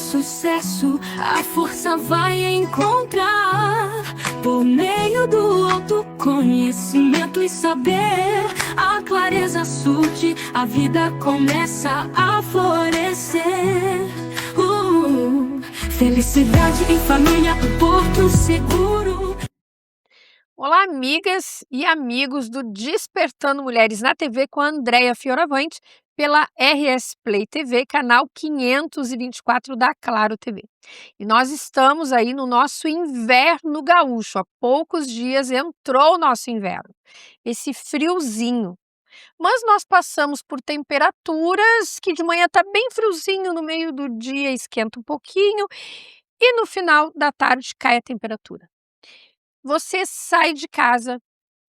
sucesso, a força vai encontrar. Por meio do autoconhecimento e saber, a clareza surge, a vida começa a florescer. Felicidade em família, um porto seguro. Olá, amigas e amigos do Despertando Mulheres na TV com a Andréia Fioravante, pela RS Play TV, canal 524 da Claro TV. E nós estamos aí no nosso inverno gaúcho. Há poucos dias entrou o nosso inverno, esse friozinho. Mas nós passamos por temperaturas que de manhã está bem friozinho, no meio do dia esquenta um pouquinho e no final da tarde cai a temperatura. Você sai de casa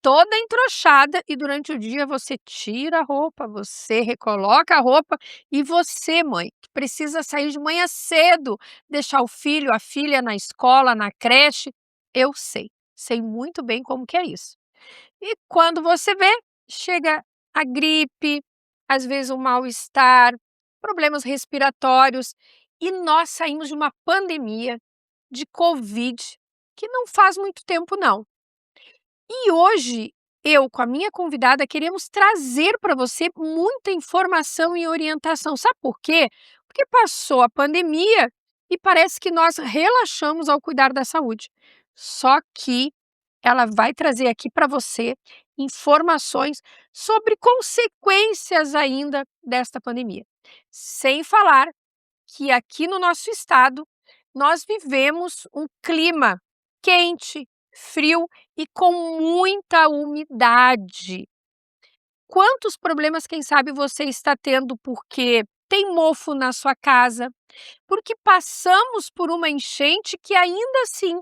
toda entrochada e durante o dia você tira a roupa, você recoloca a roupa e você, mãe, que precisa sair de manhã cedo, deixar o filho, a filha na escola, na creche, eu sei muito bem como que é isso. E quando você vê, chega a gripe, às vezes um mal-estar, problemas respiratórios e nós saímos de uma pandemia de Covid, que não faz muito tempo não. E hoje, eu com a minha convidada queremos trazer para você muita informação e orientação. Sabe por quê? Porque passou a pandemia e parece que nós relaxamos ao cuidar da saúde. Só que ela vai trazer aqui para você informações sobre consequências ainda desta pandemia. Sem falar que aqui no nosso estado nós vivemos um clima quente, frio e com muita umidade. Quantos problemas, quem sabe, você está tendo porque tem mofo na sua casa, porque passamos por uma enchente que ainda assim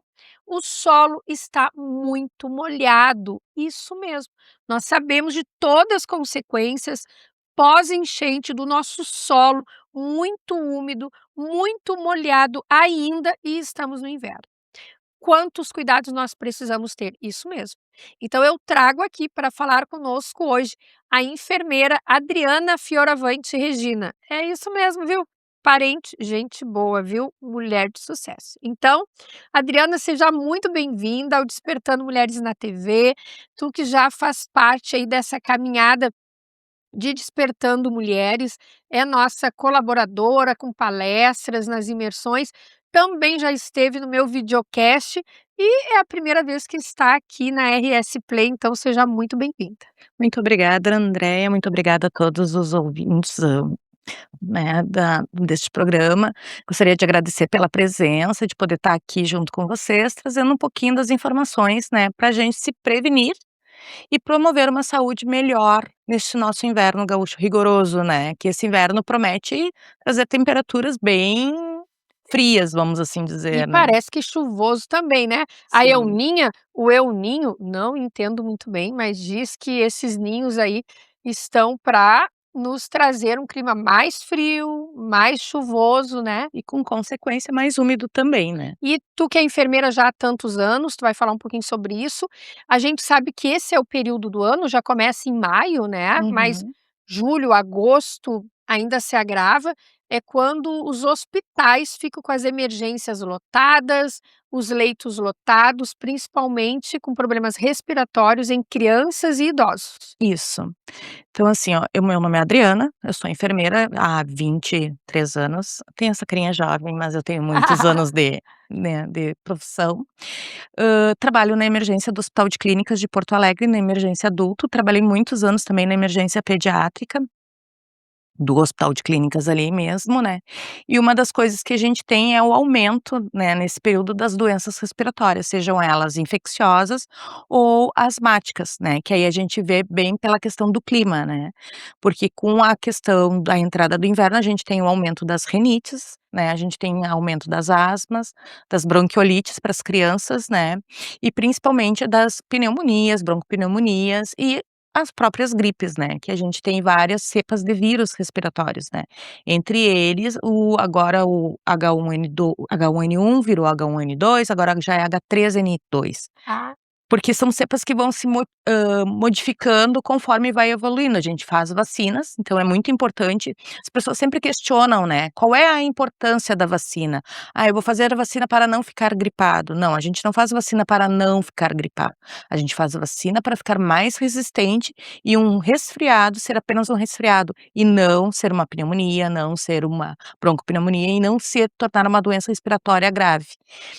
o solo está muito molhado. Isso mesmo, nós sabemos de todas as consequências pós-enchente do nosso solo muito úmido, muito molhado ainda e estamos no inverno. Quantos cuidados nós precisamos ter? Isso mesmo. Então eu trago aqui para falar conosco hoje a enfermeira Adriana Fioravante Regina. É isso mesmo, viu? Parente, gente boa, viu? Mulher de sucesso. Então, Adriana, seja muito bem-vinda ao Despertando Mulheres na TV. Tu que já faz parte aí dessa caminhada de Despertando Mulheres, é nossa colaboradora com palestras nas imersões, também já esteve no meu videocast e é a primeira vez que está aqui na RS Play, então seja muito bem-vinda. Muito obrigada, Andréia, muito obrigada a todos os ouvintes, né, deste programa. Gostaria de agradecer pela presença, de poder estar aqui junto com vocês, trazendo um pouquinho das informações, né, para a gente se prevenir e promover uma saúde melhor neste nosso inverno gaúcho rigoroso, né, que esse inverno promete trazer temperaturas bem frias, vamos assim E dizer, né. parece que chuvoso também, né? A Sim. Euninha, o El Ninho, não entendo muito bem, mas diz que esses ninhos aí estão para nos trazer um clima mais frio, mais chuvoso, né? E com consequência mais úmido também, né. E tu que é enfermeira já há tantos anos, tu vai falar um pouquinho sobre isso. A gente sabe que esse é o período do ano, já começa em maio, né? Mas Uhum. julho, agosto ainda se agrava. É quando os hospitais ficam com as emergências lotadas, os leitos lotados, principalmente com problemas respiratórios em crianças e idosos. Isso. Então assim, ó, meu nome é Adriana, eu sou enfermeira há 23 anos, tenho essa carinha jovem, mas eu tenho muitos anos de, né, de profissão. Trabalho na emergência do Hospital de Clínicas de Porto Alegre, na emergência adulto, trabalhei muitos anos também na emergência pediátrica, do hospital de clínicas ali mesmo, né. E uma das coisas que a gente tem é o aumento, né, nesse período das doenças respiratórias, sejam elas infecciosas ou asmáticas, né, que aí a gente vê bem pela questão do clima, né. Porque com a questão da entrada do inverno, a gente tem o aumento das rinites, né, a gente tem aumento das asmas, das bronquiolites para as crianças, né, e principalmente das pneumonias, broncopneumonias e as próprias gripes, né, que a gente tem várias cepas de vírus respiratórios, né, entre eles o H1N1 virou H1N2, agora já é H3N2. Porque são cepas que vão se modificando conforme vai evoluindo. A gente faz vacinas, então é muito importante. As pessoas sempre questionam, né, qual é a importância da vacina? "Ah, eu vou fazer a vacina para não ficar gripado". Não, a gente não faz vacina para não ficar gripado. A gente faz a vacina para ficar mais resistente e um resfriado ser apenas um resfriado, e não ser uma pneumonia, não ser uma broncopneumonia e não se tornar uma doença respiratória grave.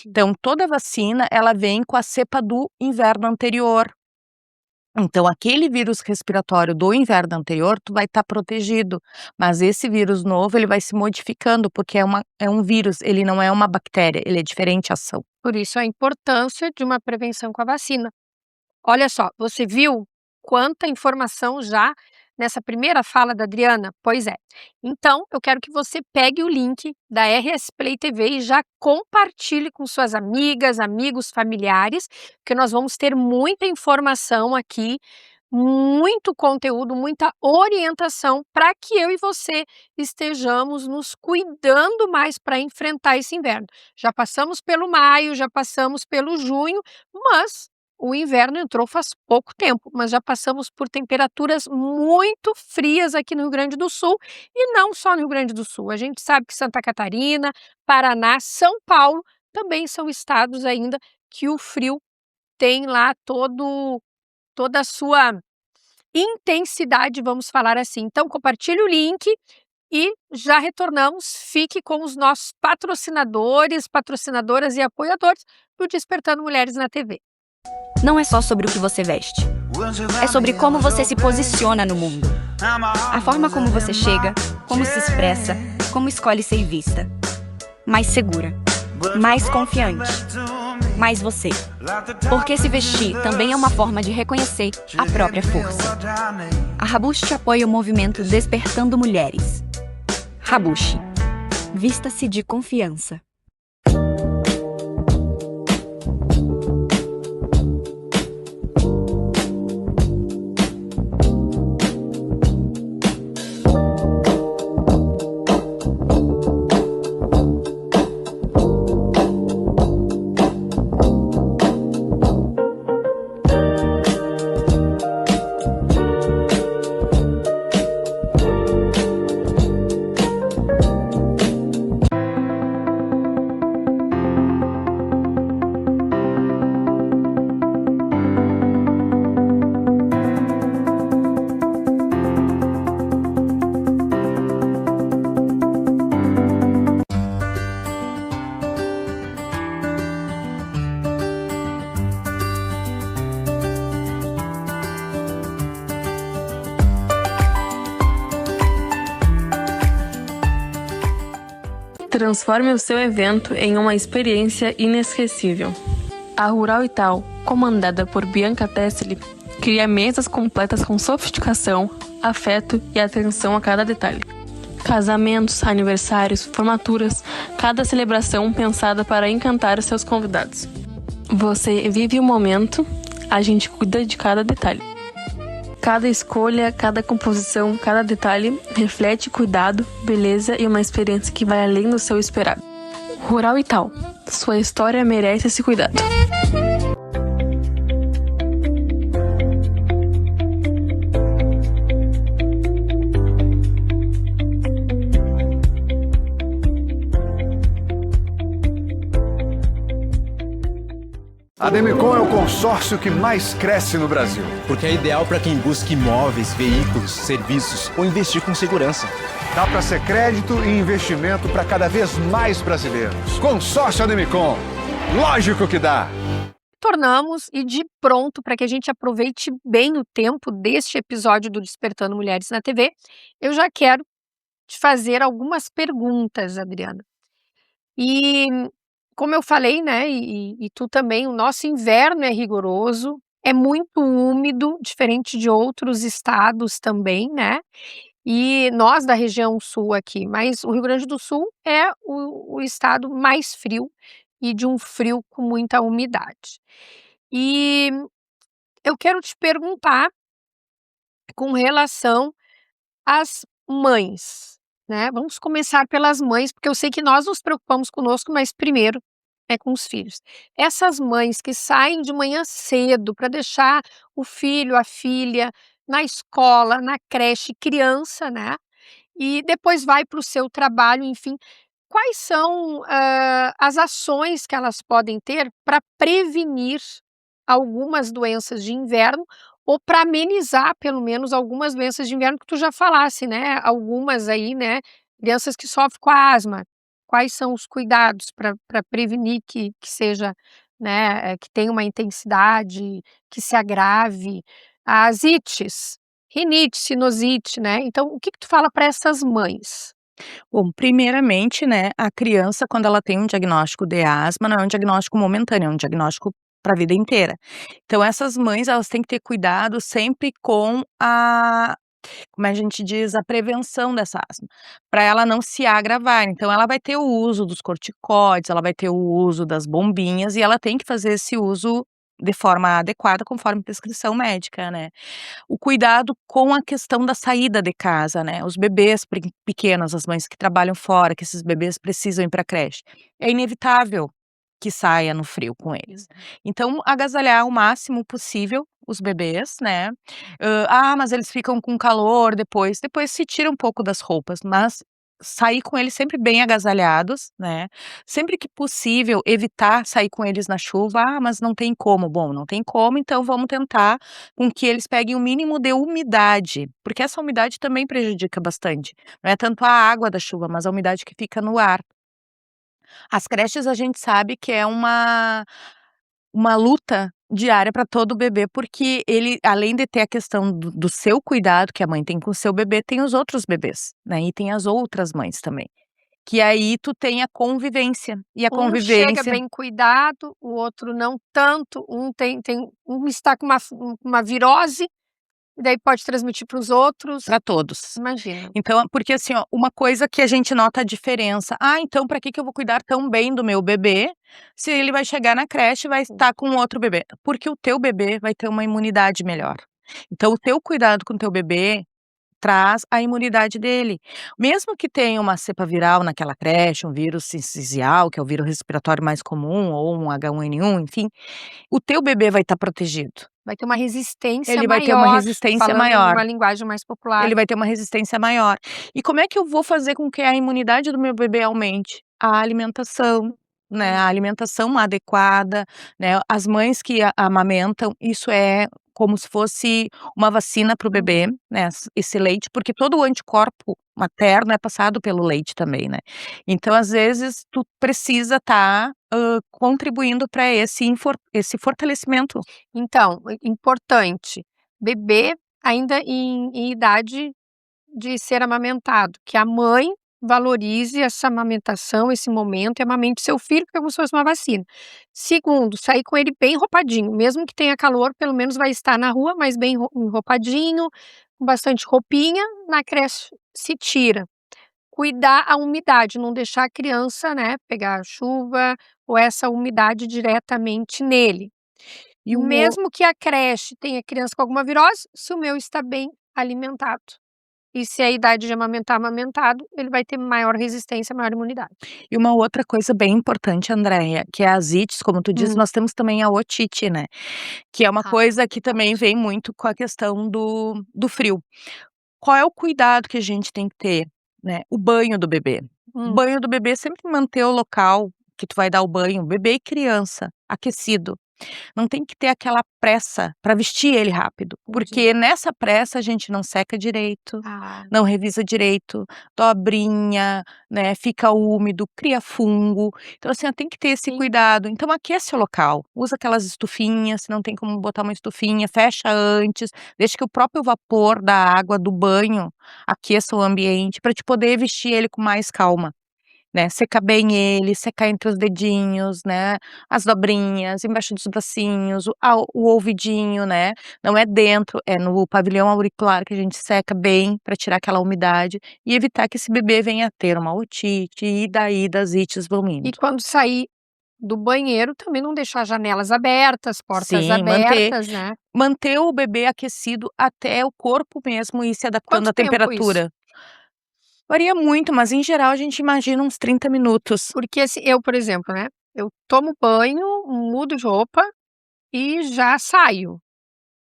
Então toda vacina, ela vem com a cepa do inverno anterior. Então aquele vírus respiratório do inverno anterior, tu vai estar protegido, mas esse vírus novo, ele vai se modificando, porque é um vírus, ele não é uma bactéria, ele é diferente a ação. Por isso a importância de uma prevenção com a vacina. Olha só, você viu quanta informação já nessa primeira fala da Adriana? Pois é. Então, eu quero que você pegue o link da RS Play TV e já compartilhe com suas amigas, amigos, familiares, porque nós vamos ter muita informação aqui, muito conteúdo, muita orientação para que eu e você estejamos nos cuidando mais para enfrentar esse inverno. Já passamos pelo maio, já passamos pelo junho, mas o inverno entrou faz pouco tempo, mas já passamos por temperaturas muito frias aqui no Rio Grande do Sul e não só no Rio Grande do Sul. A gente sabe que Santa Catarina, Paraná, São Paulo também são estados ainda que o frio tem lá toda a sua intensidade, vamos falar assim. Então, compartilhe o link e já retornamos. Fique com os nossos patrocinadores, patrocinadoras e apoiadores do Despertando Mulheres na TV. Não é só sobre o que você veste. É sobre como você se posiciona no mundo. A forma como você chega, como se expressa, como escolhe ser vista. Mais segura, mais confiante, mais você. Porque se vestir também é uma forma de reconhecer a própria força. A Rabushi apoia o movimento Despertando Mulheres. Rabushi. Vista-se de confiança. Transforme o seu evento em uma experiência inesquecível. A Rural e Tal, comandada por Bianca Tessely, cria mesas completas com sofisticação, afeto e atenção a cada detalhe. Casamentos, aniversários, formaturas, cada celebração pensada para encantar seus convidados. Você vive o momento, a gente cuida de cada detalhe. Cada escolha, cada composição, cada detalhe reflete cuidado, beleza e uma experiência que vai além do seu esperado. Rural e Tal. Sua história merece esse cuidado. A Demicon é o consórcio que mais cresce no Brasil. Porque é ideal para quem busca imóveis, veículos, serviços ou investir com segurança. Dá para ser crédito e investimento para cada vez mais brasileiros. Consórcio Ademicon. Lógico que dá! Tornamos e de pronto para que a gente aproveite bem o tempo deste episódio do Despertando Mulheres na TV, eu já quero te fazer algumas perguntas, Adriana. E como eu falei, né, e tu também, o nosso inverno é rigoroso, é muito úmido, diferente de outros estados também, né? E nós da região sul aqui, mas o Rio Grande do Sul é o estado mais frio e de um frio com muita umidade. E eu quero te perguntar com relação às mães, né? Vamos começar pelas mães, porque eu sei que nós nos preocupamos conosco, mas primeiro é com os filhos. Essas mães que saem de manhã cedo para deixar o filho, a filha na escola, na creche, criança, né, e depois vai para o seu trabalho, enfim, quais são, as ações que elas podem ter para prevenir algumas doenças de inverno ou para amenizar, pelo menos, algumas doenças de inverno que tu já falasse, né, algumas aí, né, crianças que sofrem com asma. Quais são os cuidados para prevenir que seja, né, que tenha uma intensidade, que se agrave? As ites, rinite, sinusite, né, então o que que tu fala para essas mães? Bom, primeiramente, né, a criança quando ela tem um diagnóstico de asma, não é um diagnóstico momentâneo, é um diagnóstico para a vida inteira. Então essas mães, elas têm que ter cuidado sempre com a como a gente diz, a prevenção dessa asma, para ela não se agravar. Então ela vai ter o uso dos corticoides, ela vai ter o uso das bombinhas e ela tem que fazer esse uso de forma adequada, conforme prescrição médica, né. O cuidado com a questão da saída de casa, né, os bebês pequenos, as mães que trabalham fora, que esses bebês precisam ir pra creche. É inevitável que saia no frio com eles. Então, agasalhar o máximo possível os bebês, né. Mas eles ficam com calor depois se tira um pouco das roupas, mas sair com eles sempre bem agasalhados, né. Sempre que possível, evitar sair com eles na chuva. Mas não tem como. Bom, não tem como, então vamos tentar com que eles peguem o mínimo de umidade, porque essa umidade também prejudica bastante. Não é tanto a água da chuva, mas a umidade que fica no ar. As creches a gente sabe que é uma luta diária para todo bebê, porque ele, além de ter a questão do seu cuidado que a mãe tem com o seu bebê, tem os outros bebês, né, e tem as outras mães também. Que aí tu tem a convivência, e a Um chega convivência bem cuidado, o outro não tanto, um está com uma virose, e daí pode transmitir para os outros. para todos. Imagina. Então, porque assim, ó, uma coisa que a gente nota a diferença: então para que que eu vou cuidar tão bem do meu bebê, se ele vai chegar na creche e vai estar com outro bebê? Porque o teu bebê vai ter uma imunidade melhor. Então o teu cuidado com o teu bebê traz a imunidade dele. Mesmo que tenha uma cepa viral naquela creche, um vírus sincicial, que é o vírus respiratório mais comum, ou um H1N1, enfim, o teu bebê vai estar protegido. Vai ter uma resistência Ele vai ter uma maior, resistência falando maior. numa linguagem mais popular. Ele vai ter uma resistência maior. E como é que eu vou fazer com que a imunidade do meu bebê aumente? A alimentação, né, a alimentação adequada, né, as mães que amamentam, isso é como se fosse uma vacina para o bebê, né, esse leite, porque todo o anticorpo materno é passado pelo leite também, né. Então, às vezes, tu precisa estar, contribuindo para esse fortalecimento. Então, importante, bebê ainda em idade de ser amamentado, que a mãe valorize essa amamentação, esse momento, e amamente seu filho, porque é como se fosse uma vacina. Segundo, sair com ele bem enroupadinho, mesmo que tenha calor, pelo menos vai estar na rua, mas bem enroupadinho, com bastante roupinha, na creche se tira. Cuidar a umidade, não deixar a criança, né, pegar chuva ou essa umidade diretamente nele. E o Mesmo que a creche tenha criança com alguma virose, se o meu está bem alimentado. E se é a idade de amamentar, amamentado, ele vai ter maior resistência, maior imunidade. E uma outra coisa bem importante, Andréia, que é as ites, como tu disse, nós temos também a otite, né, que é uma coisa que também vem muito com a questão do frio. Qual é o cuidado que a gente tem que ter, né, o banho do bebê. O banho do bebê, sempre manter o local que tu vai dar o banho, bebê e criança, aquecido. Não tem que ter aquela pressa para vestir ele rápido, porque nessa pressa a gente não seca direito, não revisa direito, dobrinha, né, fica úmido, cria fungo. Então assim, ó, tem que ter esse cuidado. Então aquece o local, usa aquelas estufinhas, se não tem como botar uma estufinha, fecha antes, deixa que o próprio vapor da água do banho aqueça o ambiente, para te poder vestir ele com mais calma. Né, secar bem ele, secar entre os dedinhos, né, as dobrinhas, embaixo dos bracinhos, o ouvidinho, né, não é dentro, é no pavilhão auricular que a gente seca bem para tirar aquela umidade e evitar que esse bebê venha a ter uma otite e daí das ites vão E indo. quando sair do banheiro, também não deixar janelas abertas, portas Sim, abertas, né. manter o bebê aquecido até o corpo mesmo ir se adaptando Quanto à tempo temperatura. Varia muito, mas em geral a gente imagina uns 30 minutos. Porque assim, eu, por exemplo, né, Eu tomo banho, mudo de roupa e já saio,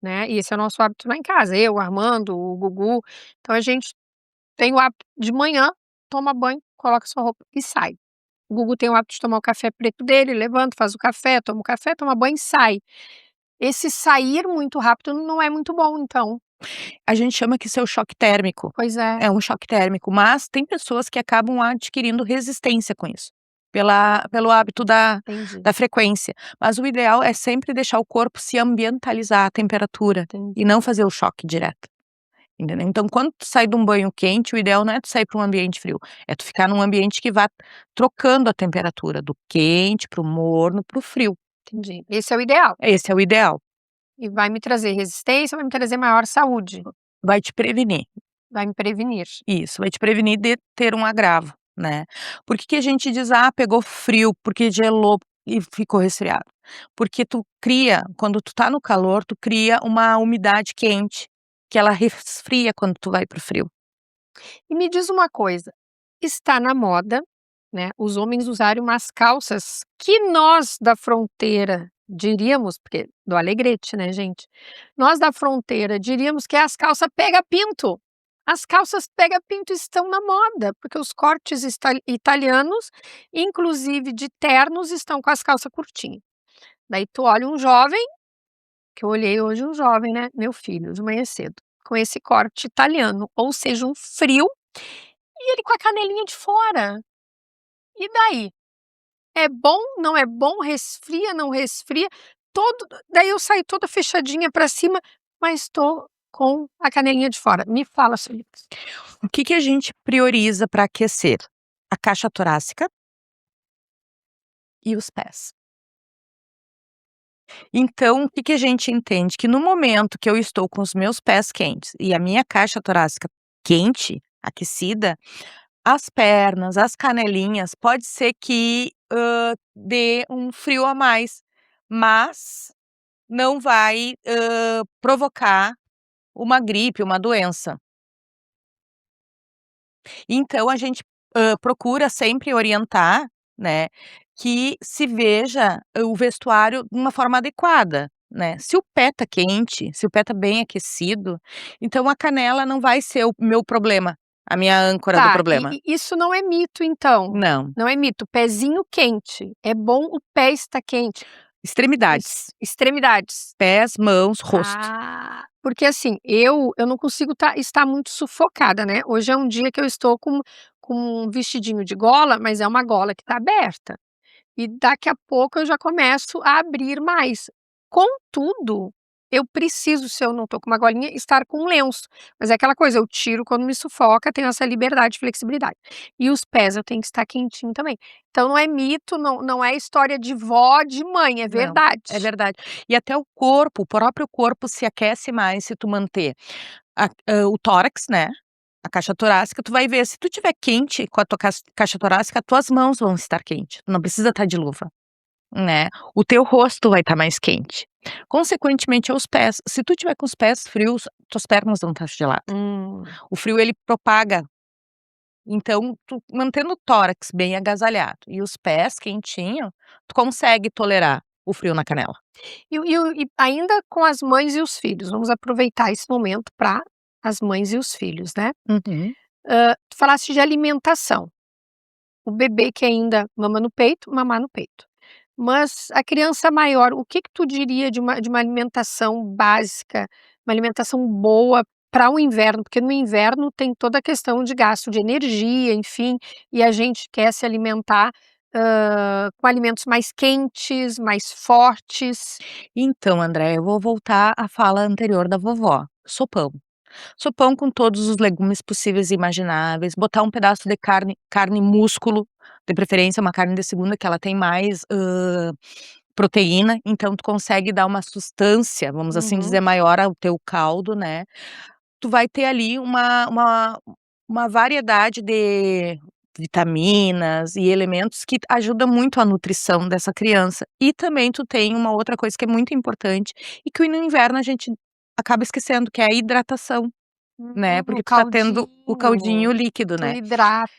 né. E esse é o nosso hábito lá em casa, eu, o Armando, o Gugu. Então a gente tem o hábito de manhã, toma banho, coloca sua roupa e sai. O Gugu tem o hábito de tomar o café preto dele, levanta, faz o café, toma banho e sai. Esse sair muito rápido não é muito bom então. A gente chama que isso é o choque térmico. Pois é, É um choque térmico, mas tem pessoas que acabam adquirindo resistência com isso, pelo hábito entendi, da frequência. Mas o ideal é sempre deixar o corpo se ambientalizar à temperatura entendi. e não fazer o choque direto, entendeu. Então quando tu sai de um banho quente, o ideal não é tu sair para um ambiente frio, é tu ficar num ambiente que vá trocando a temperatura do quente para o morno, para o frio. Entendi. Esse é o ideal. Esse é o ideal, E vai me trazer resistência, vai me trazer maior saúde, vai te prevenir. vai me prevenir. Isso, vai te prevenir de ter um agravo, né. Por que que a gente diz: "Ah, pegou frio, porque gelou e ficou resfriado?" Porque tu cria quando tu tá no calor, tu cria uma umidade quente, que ela resfria quando tu vai para o frio. E me diz uma coisa, está na moda, né, os homens usarem umas calças que nós da fronteira diríamos, porque do Alegrete, né, gente, nós da fronteira diríamos que é as calças pega-pinto. As calças pega-pinto estão na moda, porque os cortes italianos, inclusive de ternos, estão com as calças curtinhas. Daí tu olha um jovem, que eu olhei hoje um jovem, né, meu filho, de manhã cedo, com esse corte italiano, ou seja, um frio, e ele com a canelinha de fora. E daí? É bom, não é bom, resfria, não resfria, todo daí eu saí toda fechadinha pra cima, mas tô com a canelinha de fora. Me fala sobre isso. O que que a gente prioriza para aquecer? A caixa torácica e os pés. Então, o que que a gente entende? Que no momento que eu estou com os meus pés quentes e a minha caixa torácica quente, aquecida, as pernas, as canelinhas, pode ser que, dê um frio a mais, mas não vai, provocar uma gripe, uma doença. Então a gente, procura sempre orientar, né, que se veja o vestuário de uma forma adequada, né. Se o pé tá quente, se o pé tá bem aquecido, então a canela não vai ser o meu problema, a minha âncora do Tá, problema. e isso não é mito então, Não, não é mito, pezinho quente, é bom o pé estar quente. extremidades, Extremidades. pés, mãos, rosto. Ah, porque assim, eu não consigo estar muito sufocada, né. Hoje é um dia que eu estou com um vestidinho de gola, mas é uma gola que está aberta. E daqui a pouco eu já começo a abrir mais. Contudo, eu preciso, se eu não tô com uma golinha, estar com um lenço. Mas é aquela coisa, eu tiro quando me sufoca, tenho essa liberdade e flexibilidade. E os pés eu tenho que estar quentinho também. Então não é mito, não é história de vó, de mãe, é Não, verdade. é verdade. E até o próprio corpo se aquece mais se tu manter o tórax, né, a caixa torácica, tu vai ver, se tu tiver quente com a tua caixa torácica, tuas mãos vão estar quente, tu não precisa estar de luva, né. O teu rosto vai estar mais quente. Consequentemente aos pés, se tu tiver com os pés frios, tuas pernas vão estar geladas. Hum. O frio ele propaga, então tu mantendo o tórax bem agasalhado e os pés quentinho, tu consegue tolerar o frio na canela. E ainda com as mães e os filhos, vamos aproveitar esse momento para as mães e os filhos, né. Uhum. Tu falaste de alimentação, o bebê que ainda mama no peito, mamar no peito. Mas a criança maior, o que que tu diria de uma alimentação básica, uma alimentação boa para o inverno? Porque no inverno tem toda a questão de gasto de energia, enfim, e a gente quer se alimentar, com alimentos mais quentes, mais fortes. Então, André, eu vou voltar à fala anterior da vovó, sopão. Sopão com todos os legumes possíveis e imagináveis, botar um pedaço de carne músculo, de preferência uma carne de segunda que ela tem mais, proteína, então tu consegue dar uma sustância, vamos assim Uhum. dizer, maior ao teu caldo, né. Tu vai ter ali uma variedade de vitaminas e elementos que ajuda muito a nutrição dessa criança. E também tu tem uma outra coisa que é muito importante e que no inverno a gente acaba esquecendo, que é a hidratação. né, porque O tu tá tendo o caldinho caldinho, líquido, tu né. hidrata,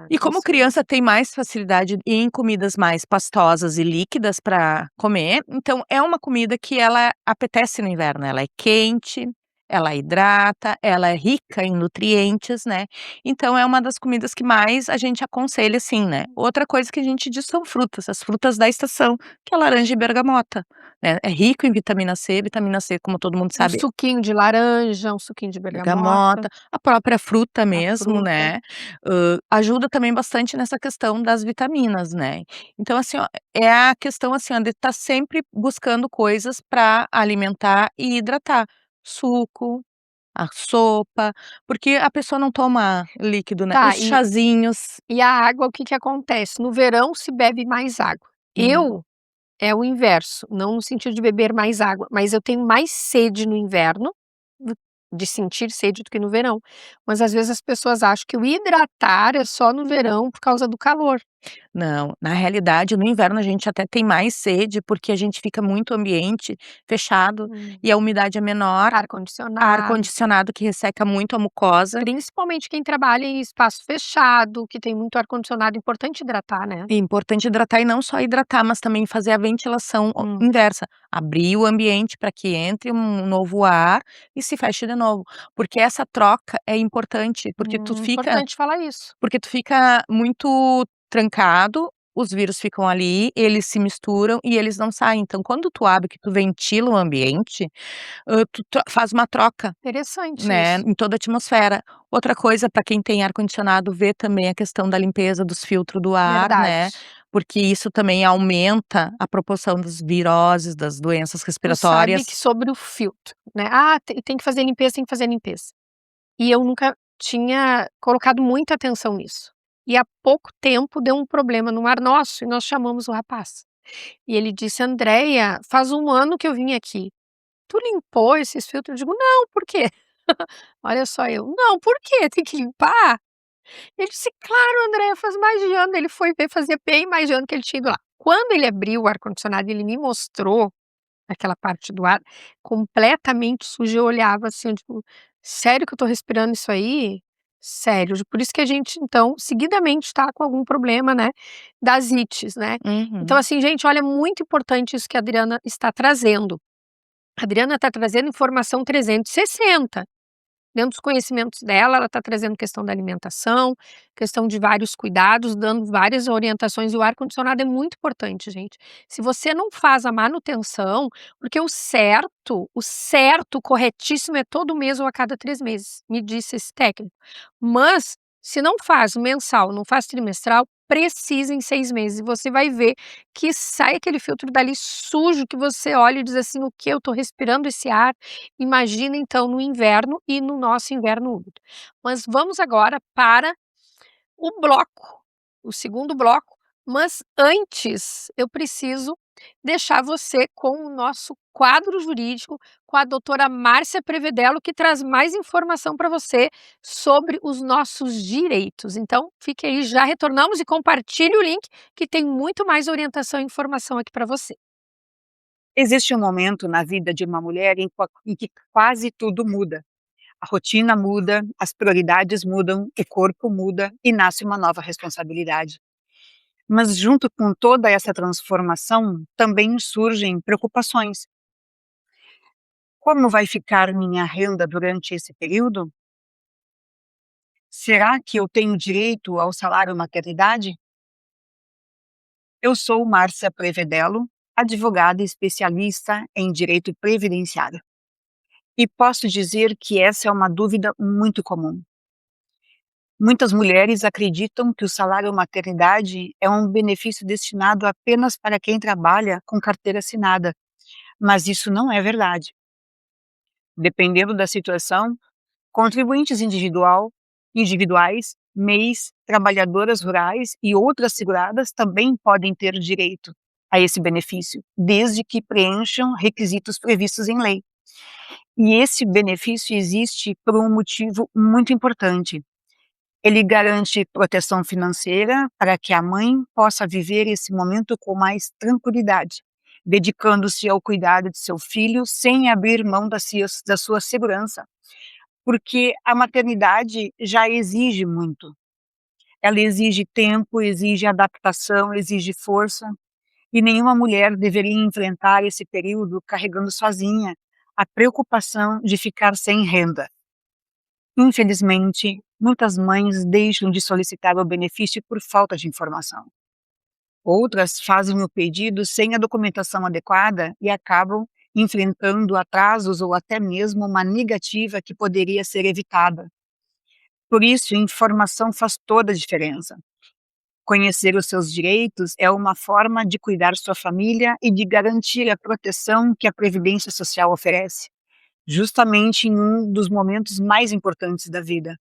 E como isso criança tem mais facilidade em comidas mais pastosas e líquidas para comer, então é uma comida que ela apetece no inverno, ela é quente, ela hidrata, ela é rica em nutrientes, né, então é uma das comidas que mais a gente aconselha sim, né. Outra coisa que a gente diz são frutas, as frutas da estação, que é laranja e bergamota, né, é rico em vitamina C como todo mundo um sabe. suquinho de laranja, um suquinho de bergamota, Bergamota, a própria fruta a mesmo, fruta. né, ajuda também bastante nessa questão das vitaminas, né. Então assim, ó, é a questão, assim, ó, de estar sempre buscando coisas para alimentar e hidratar. Suco, a sopa, porque a pessoa não toma líquido, né, os Tá, chazinhos. e a água, o que que acontece? No verão se bebe mais água. Uhum. Eu É o inverso, não no sentido de beber mais água, mas eu tenho mais sede no inverno, do de sentir sede do que no verão. Mas às vezes as pessoas acham que o hidratar é só no verão por causa do calor. Não, na realidade, no inverno a gente até tem mais sede, porque a gente fica muito ambiente fechado Hum. e a umidade é menor. Ar-condicionado, Ar-condicionado que resseca muito a mucosa. principalmente quem trabalha em espaço fechado, que tem muito ar-condicionado, importante hidratar, né. É importante hidratar e não só hidratar, mas também fazer a ventilação Hum. inversa, abrir o ambiente para que entre um novo ar e se feche de novo, porque essa troca é importante, Importante falar isso. porque tu fica muito trancado, os vírus ficam ali, eles se misturam e eles não saem, então quando tu abre, que tu ventila o ambiente, tu faz uma troca, Interessante né, isso. em toda a atmosfera. Outra coisa para quem tem ar-condicionado, ver também a questão da limpeza dos filtros do ar, né, Verdade. porque isso também aumenta a proporção das viroses, das doenças Tu sabe respiratórias. que sobre o filtro, né, "Ah, tem que fazer limpeza, tem que fazer limpeza". E eu nunca tinha colocado muita atenção nisso. E há pouco tempo deu um problema no Mar Nosso e nós chamamos o rapaz. E ele disse: "Andreia, faz um ano que eu vim aqui. Tu limpou esses filtros?" Eu digo: "Não, por quê?" Olha só eu: "Não, por quê? Tem que limpar?" Ele disse: "Claro, Andreia, faz mais de ano." Ele foi ver, fazia bem mais de ano que ele tinha ido lá. Quando ele abriu o ar-condicionado, ele me mostrou aquela parte do ar completamente suja, eu olhava assim, eu digo: "Sério que eu tô respirando isso aí? Sério." Por isso que a gente então seguidamente está com algum problema, né, das ites, né. Então Uhum. assim, gente, olha, é muito importante isso que a Adriana está trazendo. A Adriana está trazendo informação 360. Dentro dos conhecimentos dela, ela está trazendo questão da alimentação, questão de vários cuidados, dando várias orientações, e o ar-condicionado é muito importante, gente. Se você não faz a manutenção, porque o certo, o corretíssimo é todo mês ou a cada 3 meses, me disse esse técnico. Mas, se não faz mensal, não faz trimestral, precisa em 6 meses, e você vai ver que sai aquele filtro dali sujo, que você olha e diz assim: "O que eu estou respirando esse ar?" Imagina então no inverno e no nosso inverno úmido. Mas vamos agora para o bloco, o segundo bloco, mas antes eu preciso deixar você com o nosso quadro jurídico, com a doutora Márcia Prevedelo, que traz mais informação para você sobre os nossos direitos. Então, fique aí, já retornamos, e compartilhe o link, que tem muito mais orientação e informação aqui para você. Existe um momento na vida de uma mulher em que quase tudo muda. A rotina muda, as prioridades mudam, o corpo muda e nasce uma nova responsabilidade. Mas junto com toda essa transformação, também surgem preocupações. Como vai ficar minha renda durante esse período? Será que eu tenho direito ao salário maternidade? Eu sou Márcia Prevedelo, advogada e especialista em direito previdenciário. E posso dizer que essa é uma dúvida muito comum. Muitas mulheres acreditam que o salário maternidade é um benefício destinado apenas para quem trabalha com carteira assinada, mas isso não é verdade. Dependendo da situação, contribuintes individuais, MEIs, trabalhadoras rurais e outras seguradas também podem ter direito a esse benefício, desde que preencham requisitos previstos em lei. E esse benefício existe por um motivo muito importante. Ele garante proteção financeira para que a mãe possa viver esse momento com mais tranquilidade, dedicando-se ao cuidado de seu filho sem abrir mão da sua segurança. porque a maternidade já exige muito. Ela exige tempo, exige adaptação, exige força, e nenhuma mulher deveria enfrentar esse período carregando sozinha a preocupação de ficar sem renda. Infelizmente, muitas mães deixam de solicitar o benefício por falta de informação. Outras fazem o pedido sem a documentação adequada e acabam enfrentando atrasos ou até mesmo uma negativa que poderia ser evitada. Por isso, informação faz toda a diferença. Conhecer os seus direitos é uma forma de cuidar sua família e de garantir a proteção que a Previdência Social oferece, justamente em um dos momentos mais importantes da vida.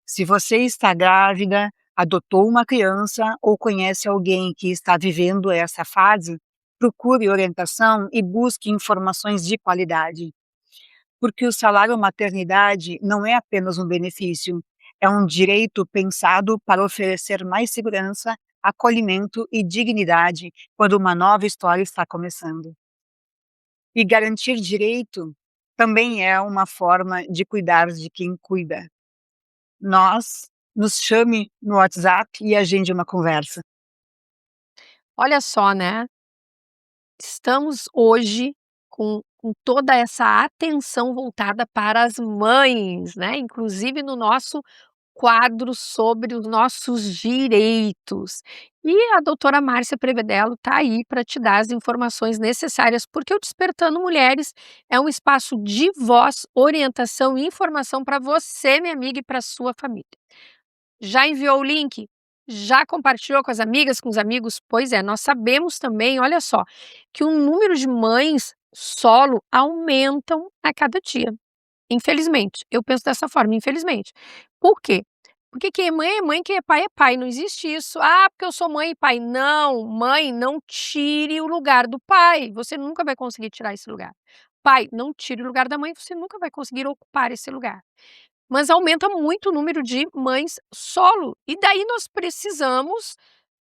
Se você está grávida, adotou uma criança ou conhece alguém que está vivendo essa fase, procure orientação e busque informações de qualidade. Porque o salário maternidade não é apenas um benefício, é um direito pensado para oferecer mais segurança, acolhimento e dignidade quando uma nova história está começando. E garantir direito também é uma forma de cuidar de quem cuida. Nos chame no WhatsApp e agende uma conversa. Olha só, né? Estamos hoje com toda essa atenção voltada para as mães, né? Inclusive no nosso quadro sobre os nossos direitos. E a doutora Márcia Prevedelo está aí para te dar as informações necessárias, porque o Despertando Mulheres é um espaço de voz, orientação e informação para você, minha amiga, e para sua família. Já enviou o link? Já compartilhou com as amigas, com os amigos? Pois é, nós sabemos também, olha só, que o número de mães solo aumentam a cada dia. Infelizmente, eu penso dessa forma, infelizmente. Por quê? Porque quem é mãe, quem é pai, não existe isso. Ah, porque eu sou mãe e pai. Não, mãe, não tire o lugar do pai. Você nunca vai conseguir tirar esse lugar. Pai, não tire o lugar da mãe, você nunca vai conseguir ocupar esse lugar. Mas aumenta muito o número de mães solo. E daí nós precisamos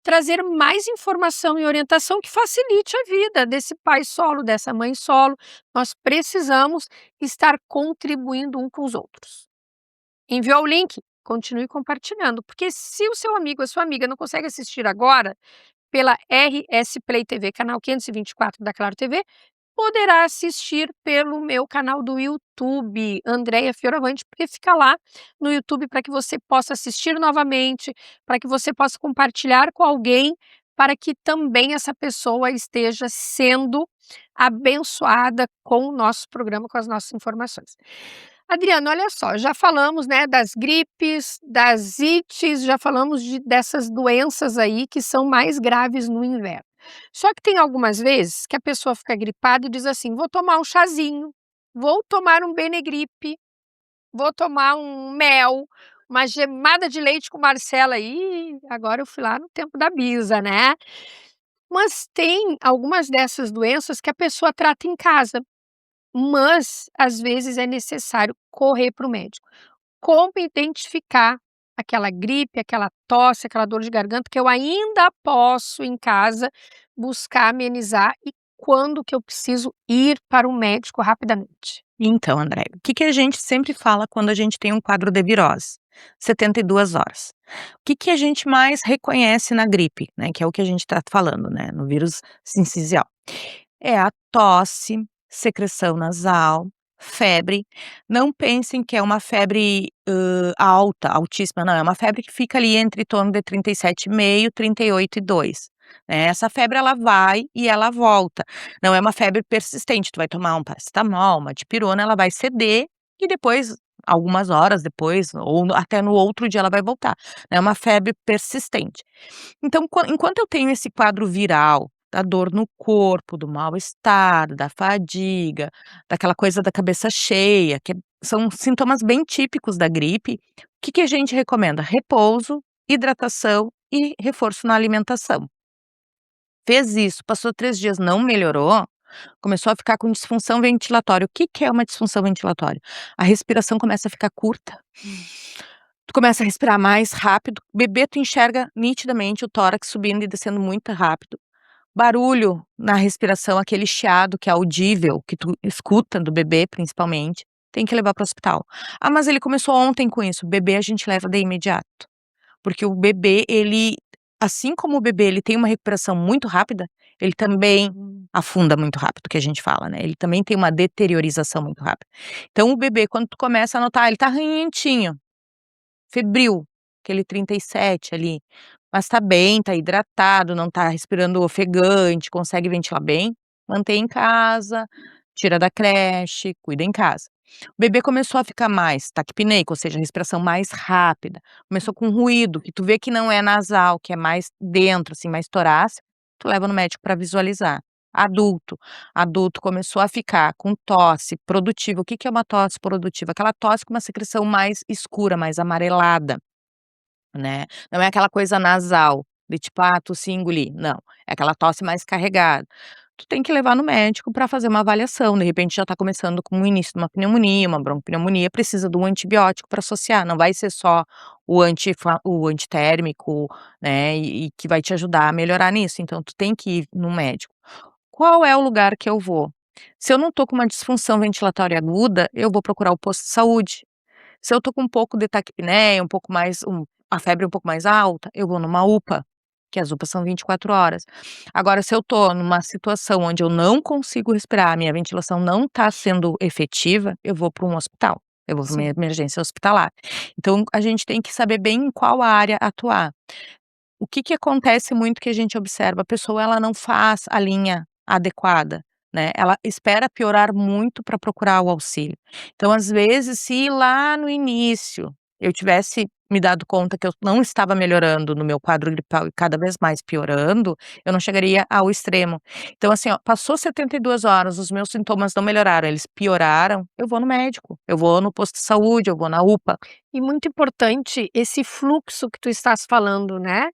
trazer mais informação e orientação que facilite a vida desse pai solo, dessa mãe solo. Nós precisamos estar contribuindo um com os outros. Enviou o link? Continue compartilhando, porque se o seu amigo, a sua amiga não consegue assistir agora pela RS Play TV, canal 524 da Claro TV, poderá assistir pelo meu canal do YouTube, Andréia Fioravante, porque fica lá no YouTube para que você possa assistir novamente, para que você possa compartilhar com alguém, para que também essa pessoa esteja sendo abençoada com o nosso programa, com as nossas informações. Adriana, olha só, já falamos, né, das gripes, das ites, já falamos dessas doenças aí que são mais graves no inverno. Só que tem algumas vezes que a pessoa fica gripada e diz assim: vou tomar um chazinho, vou tomar um Benegripe, vou tomar um mel, uma gemada de leite com Marcela. Ih, agora eu fui lá no tempo da Bisa, né? Mas tem algumas dessas doenças que a pessoa trata em casa, mas às vezes é necessário correr para o médico. Como identificar aquela gripe, aquela tosse, aquela dor de garganta que eu ainda posso em casa buscar amenizar e quando que eu preciso ir para o médico rapidamente? Então, André, o que a gente sempre fala quando a gente tem um quadro de virose? 72 horas. O que a gente mais reconhece na gripe, né, que é o que a gente está falando, né, no vírus sincicial? É a tosse, secreção nasal, febre. Não pensem que é uma febre, alta, altíssima, não, é uma febre que fica ali entre em torno de 37,5, 38,2, né. Essa febre ela vai e ela volta, não é uma febre persistente, tu vai tomar um paracetamol, uma dipirona, ela vai ceder e depois, algumas horas depois ou até no outro dia ela vai voltar, é uma febre persistente. Então enquanto eu tenho esse quadro viral, da dor no corpo, do mal-estar, da fadiga, daquela coisa da cabeça cheia, são sintomas bem típicos da gripe, o que a gente recomenda? Repouso, hidratação e reforço na alimentação. Fez isso, passou 3 dias, não melhorou, começou a ficar com disfunção ventilatória. O que é uma disfunção ventilatória? A respiração começa a ficar curta. Tu começa a respirar mais rápido, bebê tu enxerga nitidamente o tórax subindo e descendo muito rápido. Barulho na respiração, aquele chiado que é audível, que tu escuta do bebê principalmente. tem que levar para o hospital. Ah, mas ele começou ontem com isso. Bebê a gente leva de imediato. Porque o bebê, ele assim como o bebê ele tem uma recuperação muito rápida, ele também afunda muito rápido, que a gente fala, né, ele também tem uma deteriorização muito rápida. Então o bebê, quando tu começa a notar, ele tá ranhentinho, febril, aquele 37 ali, mas tá bem, tá hidratado, não tá respirando ofegante, consegue ventilar bem, mantém em casa, tira da creche, cuida em casa. O bebê começou a ficar mais taquipneico, ou seja, respiração mais rápida, começou com ruído, que tu vê que não é nasal, que é mais dentro, assim, mais torácico, tu leva no médico para visualizar. Adulto começou a ficar com tosse produtiva. O que que é uma tosse produtiva? Aquela tosse com uma secreção mais escura, mais amarelada, né, não é aquela coisa nasal, de tipo, tossi e engolir, não, é aquela tosse mais carregada. Tu tem que levar no médico para fazer uma avaliação, de repente já tá começando com o início de uma pneumonia, uma bronquipneumonia, precisa de um antibiótico para associar, não vai ser só o antitérmico, né, e que vai te ajudar a melhorar nisso, então tu tem que ir no médico. Qual é o lugar que eu vou? Se eu não tô com uma disfunção ventilatória aguda, eu vou procurar o posto de saúde. Se eu tô com um pouco de taquipneia, um pouco mais a febre um pouco mais alta, eu vou numa UPA, que as UPAs são 24 horas. Agora se eu tô numa situação onde eu não consigo respirar, a minha ventilação não tá sendo efetiva, eu vou para um hospital, eu vou para uma Sim. emergência hospitalar. Então a gente tem que saber bem em qual área atuar. O que que acontece muito que a gente observa, a pessoa ela não faz a linha adequada, né, ela espera piorar muito para procurar o auxílio. Então às vezes se lá no início eu tivesse me dado conta que eu não estava melhorando no meu quadro gripal e cada vez mais piorando, eu não chegaria ao extremo. Então assim ó, passou 72 horas, os meus sintomas não melhoraram, eles pioraram, eu vou no médico, eu vou no posto de saúde, eu vou na UPA. E muito importante esse fluxo que tu estás falando, né.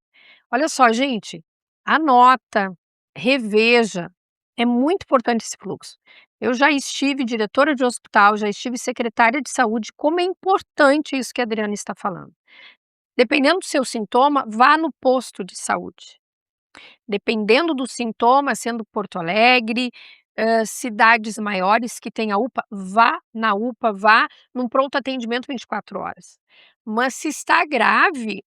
Olha só gente, anota, reveja, é muito importante esse fluxo. Eu já estive diretora de hospital, já estive secretária de saúde, como é importante isso que a Adriana está falando. Dependendo do seu sintoma, vá no posto de saúde. Dependendo do sintoma, sendo Porto Alegre, cidades maiores que tenha UPA, vá na UPA, vá num pronto atendimento 24 horas. Mas se está grave,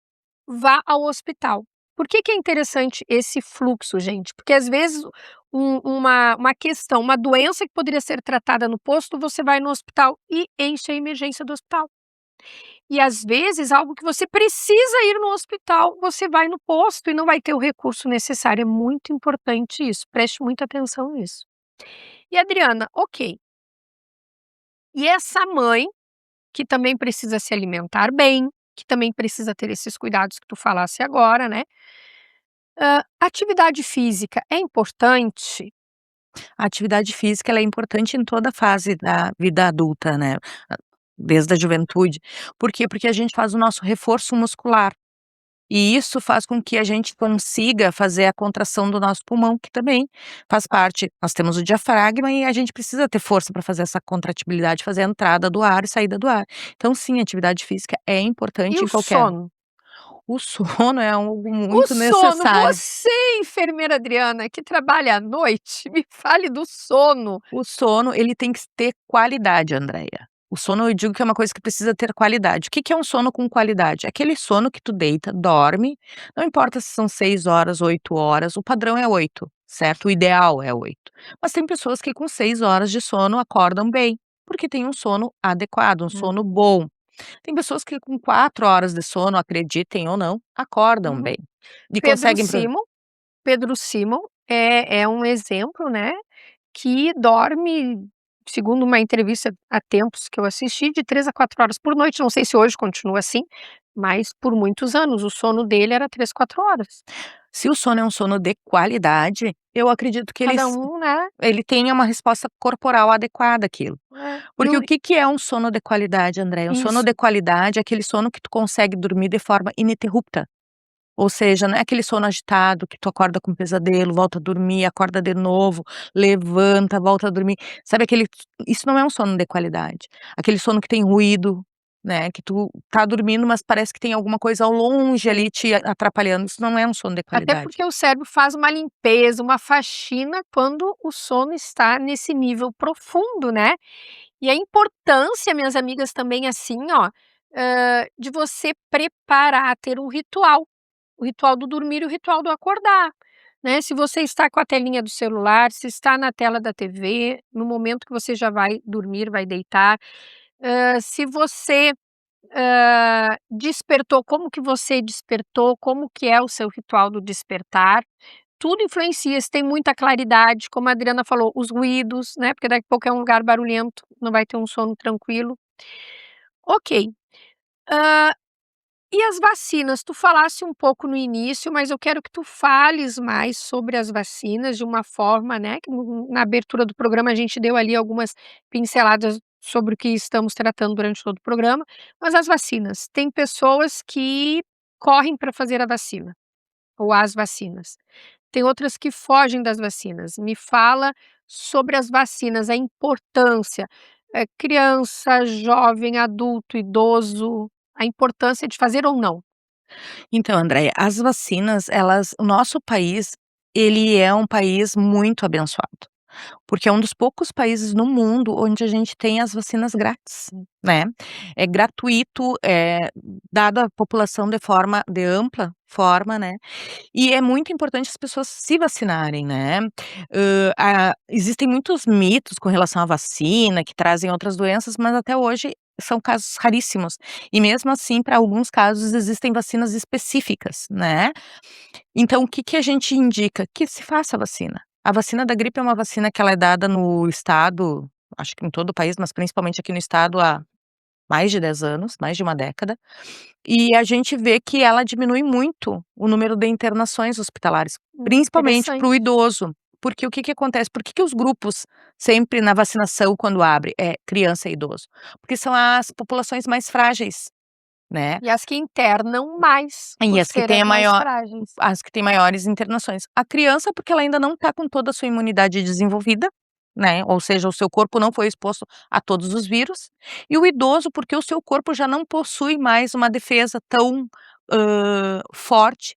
vá ao hospital. Por que que é interessante esse fluxo, gente? Porque às vezes uma questão, uma doença que poderia ser tratada no posto, você vai no hospital e enche a emergência do hospital. E às vezes algo que você precisa ir no hospital, você vai no posto e não vai ter o recurso necessário, é muito importante isso, preste muita atenção nisso. E Adriana, ok. E essa mãe, que também precisa se alimentar bem, que também precisa ter esses cuidados que tu falasse agora, né. Atividade física é importante? A atividade física ela é importante em toda a fase da vida adulta, né, desde a juventude. Por quê? Porque a gente faz o nosso reforço muscular, e isso faz com que a gente consiga fazer a contração do nosso pulmão, que também faz parte, nós temos o diafragma e a gente precisa ter força para fazer essa contratibilidade, fazer a entrada do ar e saída do ar. Então sim, atividade física é importante E em o qualquer sono? o sono é algo O muito sono, necessário. você enfermeira Adriana que trabalha à noite, me fale do sono. O sono, ele tem que ter qualidade, Andreia. O sono eu digo que é uma coisa que precisa ter qualidade. O que que é um sono com qualidade? Aquele sono que tu deita, dorme, não importa se são 6 horas, 8 horas, o padrão é 8, certo? O ideal é 8. Mas tem pessoas que com 6 horas de sono acordam bem, porque tem um sono adequado, um sono bom. Tem pessoas que com 4 horas de sono, acreditem ou não, acordam Uhum. bem e Pedro conseguem Simon Pedro Simon é um exemplo, né, que dorme, segundo uma entrevista há tempos que eu assisti, de 3 a 4 horas por noite, não sei se hoje continua assim, mas por muitos anos o sono dele era 3, 4 horas. Se o sono é um sono de qualidade, eu acredito que Cada um, né. ele tenha uma resposta corporal adequada àquilo. E Porque o o que que é um sono de qualidade, Andréia? Um sono Isso. de qualidade é aquele sono que tu consegue dormir de forma ininterrupta. Ou seja, não é aquele sono agitado que tu acorda com pesadelo, volta a dormir, acorda de novo, levanta, volta a dormir. Sabe aquele isso não é um sono de qualidade. Aquele sono que tem ruído, né, que tu tá dormindo, mas parece que tem alguma coisa ao longe ali te atrapalhando, isso não é um sono de Até qualidade. porque o cérebro faz uma limpeza, uma faxina quando o sono está nesse nível profundo, né. E a importância, minhas amigas, também assim, ó, de você preparar, ter um ritual. O ritual do dormir e o ritual do acordar, né. Se você está com a telinha do celular, se está na tela da TV, no momento que você já vai dormir, vai deitar, se você, despertou, como que você despertou, como que é o seu ritual do despertar, tudo influencia, se tem muita claridade, como a Adriana falou, os ruídos, né, porque daqui a pouco é um lugar barulhento, não vai ter um sono tranquilo. Ok. E as vacinas? Tu falasse um pouco no início, mas eu quero que tu fales mais sobre as vacinas de uma forma, né, que na abertura do programa a gente deu ali algumas pinceladas sobre o que estamos tratando durante todo o programa, mas as vacinas, tem pessoas que correm para fazer a vacina, ou as vacinas. Tem outras que fogem das vacinas. Me fala sobre as vacinas, a importância, criança, jovem, adulto, idoso, a importância de fazer ou não. Então, Andréia, as vacinas, o nosso país, ele é um país muito abençoado, porque é um dos poucos países no mundo onde a gente tem as vacinas grátis, né. É gratuito, é dado à população de ampla forma, né, e é muito importante as pessoas se vacinarem, né. Existem muitos mitos com relação à vacina, que trazem outras doenças, mas até hoje são casos raríssimos. E mesmo assim, para alguns casos, existem vacinas específicas, né. Então o que que a gente indica? Que se faça a vacina. A vacina da gripe é uma vacina que ela é dada no estado, acho que em todo o país, mas principalmente aqui no estado há mais de 10 anos, mais de uma década, e a gente vê que ela diminui muito o número de internações hospitalares, principalmente para o Interessante. idoso. Porque o que que acontece? Por que que os grupos sempre na vacinação quando abre é criança e idoso? Porque são as populações mais frágeis, né, E as que internam mais, e por as que serem têm as mais frágeis. as que têm maiores internações. A criança, porque ela ainda não está com toda a sua imunidade desenvolvida, né, ou seja, o seu corpo não foi exposto a todos os vírus, e o idoso, porque o seu corpo já não possui mais uma defesa tão, forte,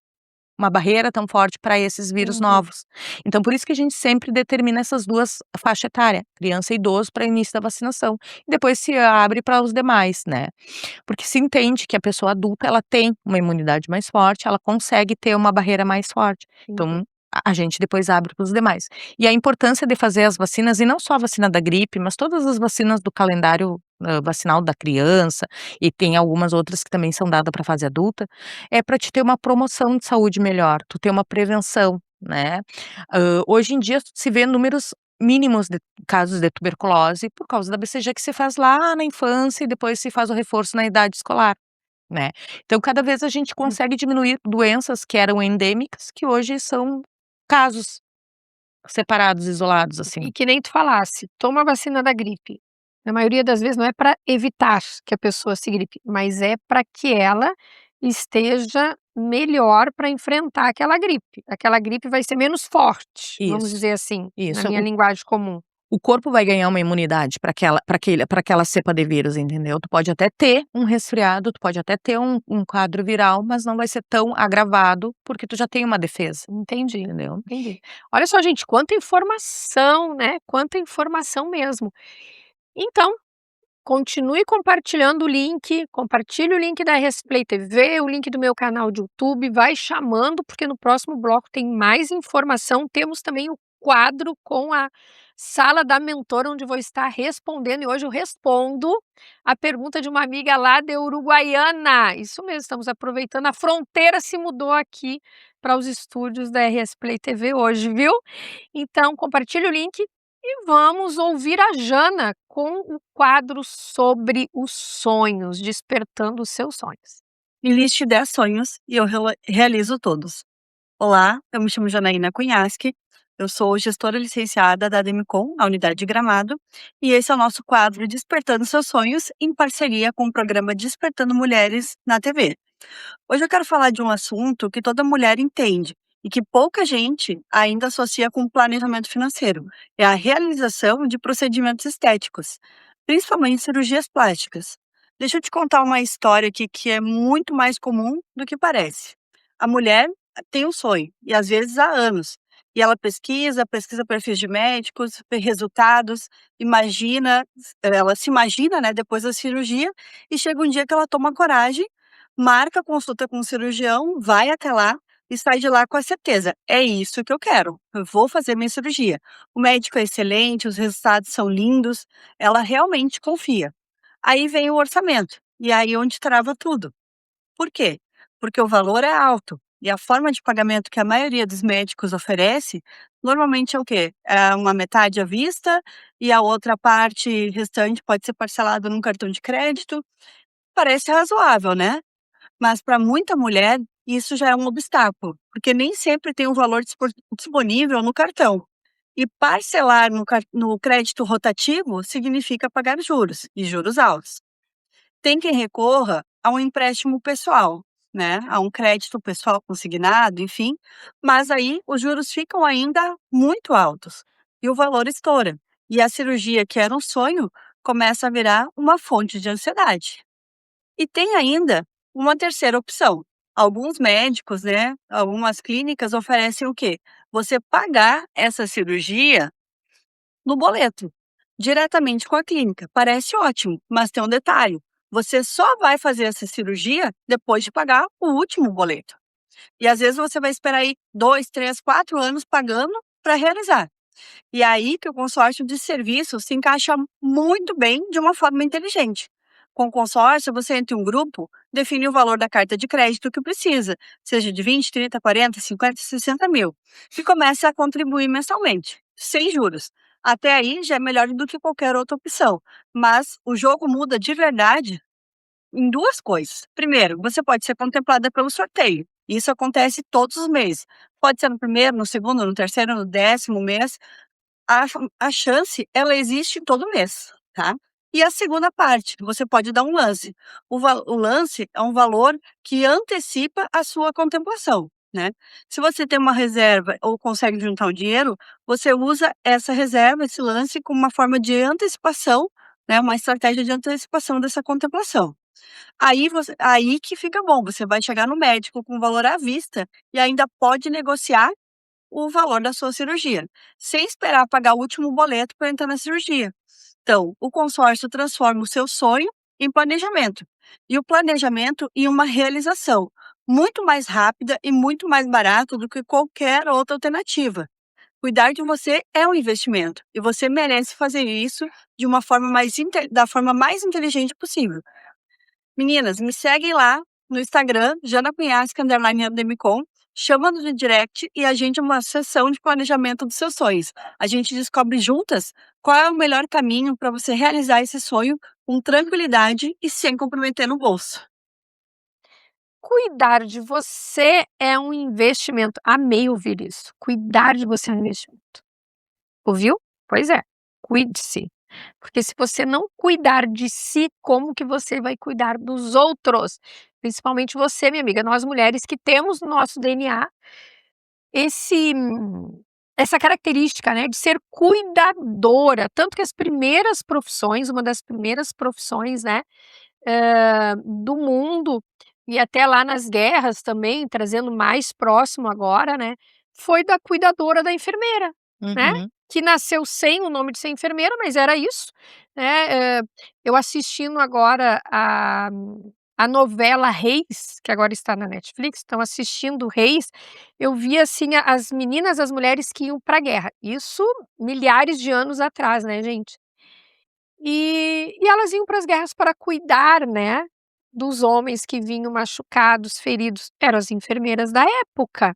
uma barreira tão forte para esses vírus Entendi. novos. Então por isso que a gente sempre determina essas 2 faixa etária, criança e idoso, para início da vacinação, e depois se abre para os demais, né. Porque se entende que a pessoa adulta, ela tem uma imunidade mais forte, ela consegue ter uma barreira mais forte. Entendi. Então, a gente depois abre para os demais. E a importância de fazer as vacinas, e não só a vacina da gripe, mas todas as vacinas do calendário, vacinal da criança, e tem algumas outras que também são dadas para a fase adulta, é para te ter uma promoção de saúde melhor, tu ter uma prevenção, né. Hoje em dia se vê números mínimos de casos de tuberculose por causa da BCG que se faz lá na infância e depois se faz o reforço na idade escolar, né. Então cada vez a gente consegue diminuir doenças que eram endêmicas, que hoje são casos separados, isolados, assim. E que nem tu falasse, toma a vacina da gripe. Na maioria das vezes não é para evitar que a pessoa se gripe, mas é para que ela esteja melhor para enfrentar aquela gripe. Aquela gripe vai ser menos forte, vamos Isso, dizer assim, na isso. minha linguagem comum. O corpo vai ganhar uma imunidade para aquela cepa de vírus, entendeu. Tu pode até ter um resfriado, tu pode até ter um quadro viral, mas não vai ser tão agravado, porque tu já tem uma defesa, Entendi, entendeu. entendi. Olha só, gente, quanta informação, né, quanta informação mesmo. Então, continue compartilhando o link, compartilhe o link da Resplay TV, o link do meu canal de YouTube, vai chamando, porque no próximo bloco tem mais informação. Temos também o quadro com a Sala da Mentora, onde vou estar respondendo, e hoje eu respondo a pergunta de uma amiga lá de Uruguaiana. Isso mesmo, estamos aproveitando, a fronteira se mudou aqui para os estúdios da RS Play TV hoje, viu? Então, compartilhe o link e vamos ouvir a Jana com o quadro sobre os sonhos, despertando os seus sonhos. Me liste 10 sonhos e eu realizo todos. Olá, eu me chamo Janaína Cunhasque, eu sou gestora licenciada da Demicon, na unidade de Gramado, e esse é o nosso quadro Despertando Seus Sonhos, em parceria com o programa Despertando Mulheres na TV. Hoje eu quero falar de um assunto que toda mulher entende e que pouca gente ainda associa com planejamento financeiro. É a realização de procedimentos estéticos, principalmente cirurgias plásticas. Deixa eu te contar uma história aqui que é muito mais comum do que parece. A mulher tem um sonho, e às vezes há anos, E ela pesquisa perfis de médicos, vê resultados, ela se imagina, né, depois da cirurgia, e chega um dia que ela toma coragem, marca a consulta com o cirurgião, vai até lá e sai de lá com a certeza: "É isso que eu quero, eu vou fazer minha cirurgia". O médico é excelente, os resultados são lindos, ela realmente confia. Aí vem o orçamento, e aí onde trava tudo. Por quê? Porque o valor é alto e a forma de pagamento que a maioria dos médicos oferece, normalmente é o quê? É uma metade à vista e a outra parte restante pode ser parcelado num cartão de crédito. Parece razoável, né? Mas para muita mulher, isso já é um obstáculo, porque nem sempre tem o valor disponível no cartão. E parcelar no crédito rotativo significa pagar juros, e juros altos. Tem quem recorra a um empréstimo pessoal, né, a um crédito pessoal consignado, enfim, mas aí os juros ficam ainda muito altos e o valor estoura. E a cirurgia, que era um sonho, começa a virar uma fonte de ansiedade. E tem ainda uma terceira opção. Alguns médicos, né, algumas clínicas oferecem o quê? Você pagar essa cirurgia no boleto, diretamente com a clínica. Parece ótimo, mas tem um detalhe: você só vai fazer essa cirurgia depois de pagar o último boleto. E às vezes você vai esperar aí 2, 3, 4 anos pagando para realizar. E é aí que o consórcio de serviços se encaixa muito bem de uma forma inteligente. Com o consórcio, você entra em um grupo, define o valor da carta de crédito que precisa, seja de 20, 30, 40, 50, 60 mil, e começa a contribuir mensalmente, sem juros. Até aí já é melhor do que qualquer outra opção, mas o jogo muda de verdade em duas coisas. Primeiro, você pode ser contemplada pelo sorteio. Isso acontece todos os meses. Pode ser no primeiro, no segundo, no terceiro, no 10º mês. A chance, ela existe todo mês, tá? E a segunda parte, você pode dar um lance. O lance é um valor que antecipa a sua contemplação, né? Se você tem uma reserva ou consegue juntar um dinheiro, você usa essa reserva, esse lance, como uma forma de antecipação, né? Uma estratégia de antecipação dessa contemplação. Aí que fica bom, você vai chegar no médico com valor à vista e ainda pode negociar o valor da sua cirurgia, sem esperar pagar o último boleto para entrar na cirurgia. Então, o consórcio transforma o seu sonho em planejamento e o planejamento em uma realização muito mais rápida e muito mais barata do que qualquer outra alternativa. Cuidar de você é um investimento e você merece fazer isso de uma forma da forma mais inteligente possível. Meninas, me seguem lá no Instagram, @Demicon, chama no direct e agende uma sessão de planejamento dos seus sonhos. A gente descobre juntas qual é o melhor caminho para você realizar esse sonho com tranquilidade e sem comprometer no bolso. Cuidar de você é um investimento. Amei ouvir isso. Cuidar de você é um investimento. Ouviu? Pois é, cuide-se. Porque se você não cuidar de si, como que você vai cuidar dos outros? Principalmente você, minha amiga, nós mulheres que temos no nosso DNA esse essa característica, né, de ser cuidadora, tanto que as primeiras profissões, uma das primeiras profissões, né, do mundo, e até lá nas guerras também, trazendo mais próximo agora, né, foi da cuidadora, da enfermeira, né, Uhum. que nasceu sem o nome de ser enfermeira, mas era isso, né. Eu assistindo agora a novela Reis, que agora está na Netflix, então assistindo Reis, eu vi assim as meninas, as mulheres que iam para a guerra, isso milhares de anos atrás, né, gente. E elas iam para as guerras para cuidar, né, dos homens que vinham machucados, feridos, eram as enfermeiras da época.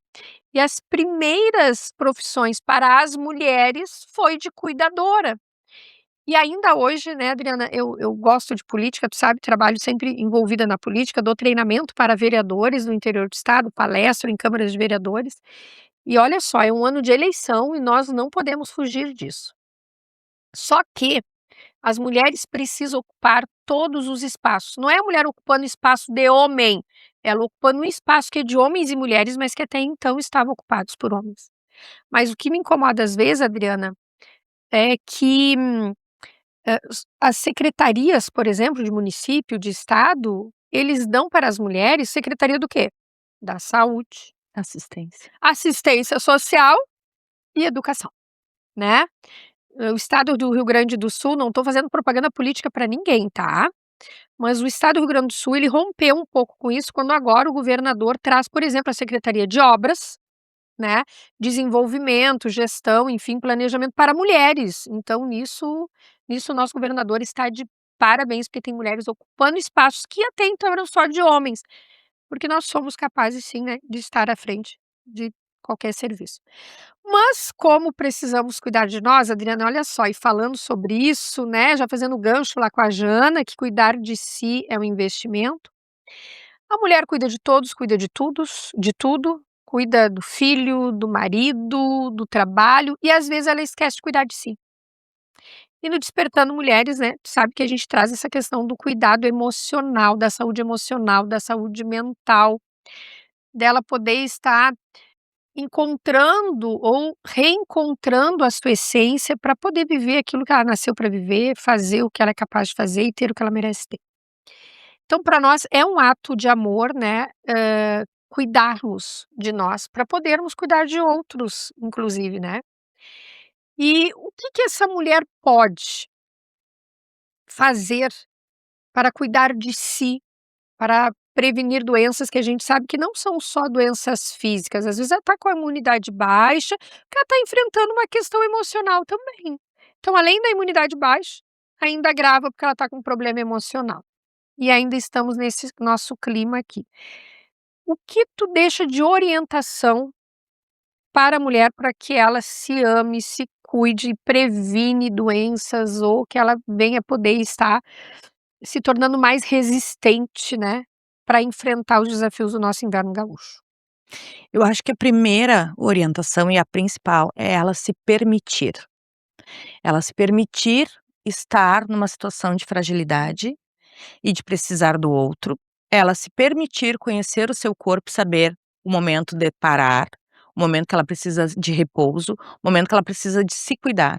E as primeiras profissões para as mulheres foi de cuidadora. E ainda hoje, né, Adriana, eu gosto de política, tu sabe, trabalho sempre envolvida na política, dou treinamento para vereadores do interior do estado, palestro em câmaras de vereadores. E olha só, é um ano de eleição e nós não podemos fugir disso. Só que as mulheres precisam ocupar todos os espaços. Não é a mulher ocupando espaço de homem, ela ocupando um espaço que é de homens e mulheres, mas que até então estavam ocupados por homens. Mas o que me incomoda às vezes, Adriana, é que as secretarias, por exemplo, de município, de estado, eles dão para as mulheres secretaria do quê? Da saúde, Assistência. assistência social e educação, né. O estado do Rio Grande do Sul, não estou fazendo propaganda política para ninguém, tá, mas o estado do Rio Grande do Sul, ele rompeu um pouco com isso, quando agora o governador traz, por exemplo, a Secretaria de Obras, né, desenvolvimento, gestão, enfim, planejamento para mulheres. Então nisso o nosso governador está de parabéns, porque tem mulheres ocupando espaços que até então eram só de homens, porque nós somos capazes sim, né, de estar à frente de qualquer serviço. Mas como precisamos cuidar de nós, Adriana, olha só, e falando sobre isso, né, já fazendo gancho lá com a Jana, que cuidar de si é um investimento. A mulher cuida de todos, cuida de tudo, cuida do filho, do marido, do trabalho e às vezes ela esquece de cuidar de si. E no Despertando Mulheres, né, tu sabe que a gente traz essa questão do cuidado emocional, da saúde mental, dela poder estar encontrando ou reencontrando a sua essência para poder viver aquilo que ela nasceu para viver, fazer o que ela é capaz de fazer e ter o que ela merece ter. Então, para nós é um ato de amor, né, cuidarmos de nós, para podermos cuidar de outros, inclusive, né. E o que que essa mulher pode fazer para cuidar de si, para prevenir doenças que a gente sabe que não são só doenças físicas, às vezes ela está com a imunidade baixa, porque ela está enfrentando uma questão emocional também. Então, além da imunidade baixa, ainda agrava porque ela está com um problema emocional. E ainda estamos nesse nosso clima aqui. O que tu deixa de orientação para a mulher para que ela se ame, se cuide, previne doenças ou que ela venha poder estar se tornando mais resistente, né, para enfrentar os desafios do nosso inverno gaúcho? Eu acho que a primeira orientação e a principal é ela se permitir. Ela se permitir estar numa situação de fragilidade e de precisar do outro. Ela se permitir conhecer o seu corpo e saber o momento de parar, o momento que ela precisa de repouso, o momento que ela precisa de se cuidar.